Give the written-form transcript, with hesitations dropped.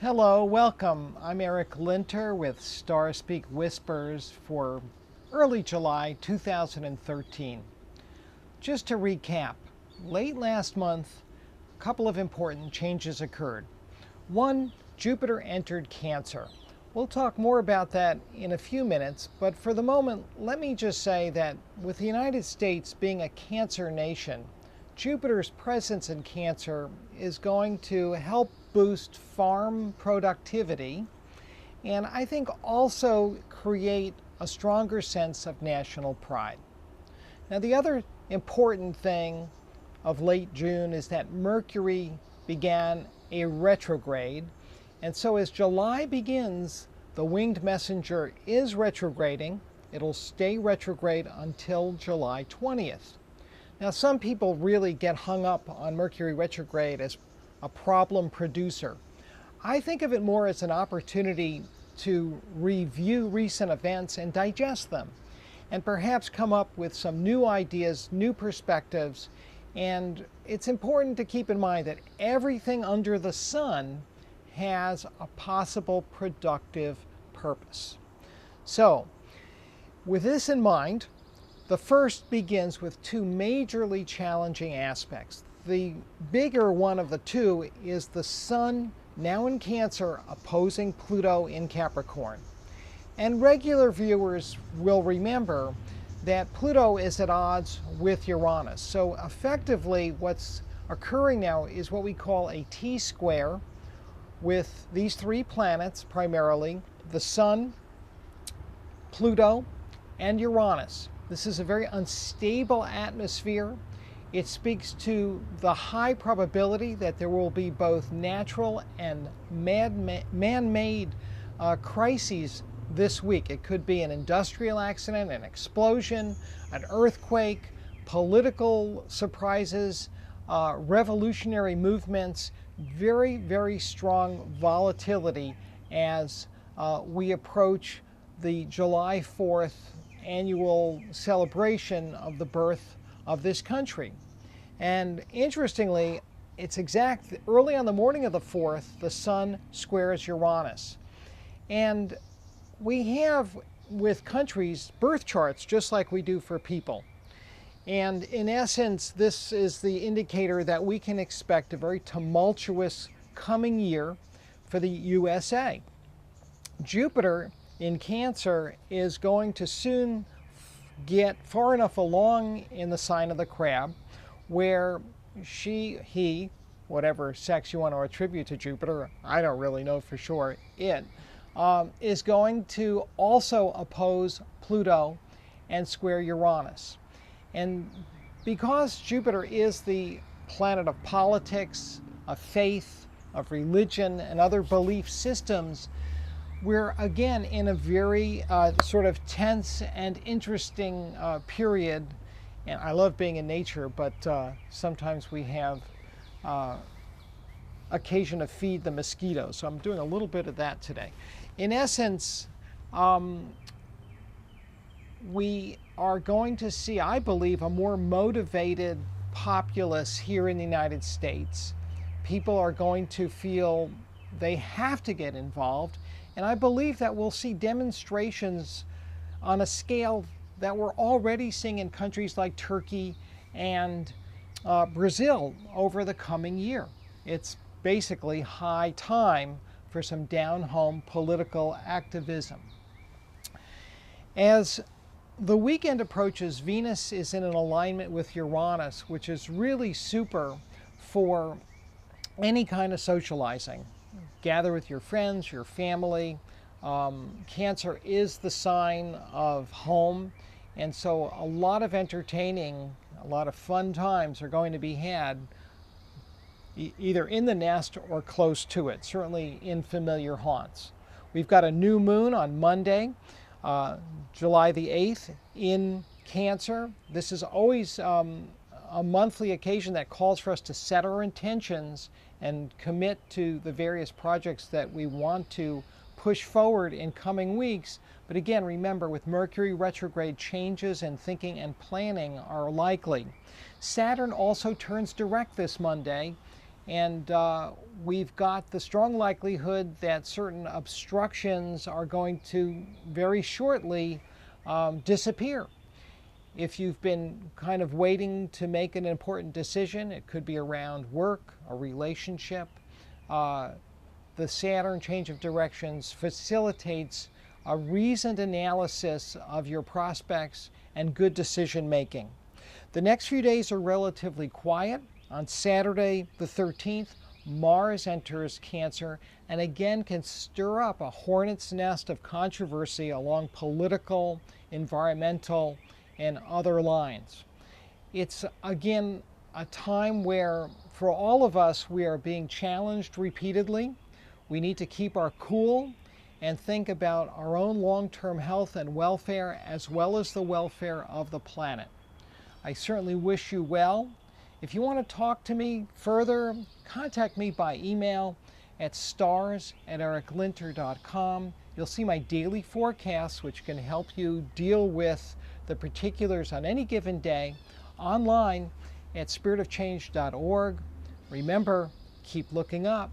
Hello, welcome. I'm Eric Linter with Star Speak Whispers for early July 2013. Just to recap, late last month, a couple of important changes occurred. One, Jupiter entered Cancer. We'll talk more about that in a few minutes, but for the moment, let me just say that with the United States being a Cancer nation, Jupiter's presence in Cancer is going to help boost farm productivity and I think also create a stronger sense of national pride. Now, the other important thing of late June is that Mercury began a retrograde, and so as July begins, the winged messenger is retrograding. It'll stay retrograde until July 20th. Now, some people really get hung up on Mercury retrograde as a problem producer. I think of it more as an opportunity to review recent events and digest them, and perhaps come up with some new ideas, new perspectives. And it's important to keep in mind that everything under the sun has a possible productive purpose. So, with this in mind, the first begins with two majorly challenging aspects. The bigger one of the two is the Sun, now in Cancer, opposing Pluto in Capricorn. And regular viewers will remember that Pluto is at odds with Uranus. So effectively what's occurring now is what we call a T-square with these three planets, primarily the Sun, Pluto, and Uranus. This is a very unstable atmosphere. It speaks to the high probability that there will be both natural and man-made crises this week. It could be an industrial accident, an explosion, an earthquake, political surprises, revolutionary movements, very, very strong volatility as we approach the July 4th annual celebration of the birth of this country. And interestingly, it's early on the morning of the 4th, the Sun squares Uranus. And we have with countries birth charts just like we do for people. And in essence, this is the indicator that we can expect a very tumultuous coming year for the USA. Jupiter in Cancer is going to soon get far enough along in the sign of the Crab where he, whatever sex you want to attribute to Jupiter, I don't really know for sure, is going to also oppose Pluto and square Uranus. And because Jupiter is the planet of politics, of faith, of religion, and other belief systems, we're again in a very sort of tense and interesting period. And I love being in nature, but sometimes we have occasion to feed the mosquitoes. So I'm doing a little bit of that today. In essence, we are going to see, I believe, a more motivated populace here in the United States. People are going to feel they have to get involved. And I believe that we'll see demonstrations on a scale that we're already seeing in countries like Turkey and Brazil over the coming year. It's basically high time for some down-home political activism. As the weekend approaches, Venus is in an alignment with Uranus, which is really super for any kind of socializing. Gather with your friends, your family. Cancer is the sign of home, and so a lot of entertaining, a lot of fun times are going to be had either in the nest or close to it, certainly in familiar haunts. We've got a new moon on Monday, July the 8th in Cancer. This is always a monthly occasion that calls for us to set our intentions and commit to the various projects that we want to push forward in coming weeks. But again, remember, with Mercury retrograde, changes in thinking and planning are likely. Saturn also turns direct this Monday, And we've got the strong likelihood that certain obstructions are going to very shortly disappear. If you've been kind of waiting to make an important decision, it could be around work, a relationship. The Saturn change of directions facilitates a reasoned analysis of your prospects and good decision making. The next few days are relatively quiet. On Saturday the 13th, Mars enters Cancer and again can stir up a hornet's nest of controversy along political, environmental, and other lines. It's again a time where, for all of us, we are being challenged repeatedly. We need to keep our cool and think about our own long-term health and welfare, as well as the welfare of the planet. I certainly wish you well. If you want to talk to me further, contact me by email at stars@ericlinter.com. You'll see my daily forecasts, which can help you deal with the particulars on any given day, online at spiritofchange.org. Remember, keep looking up.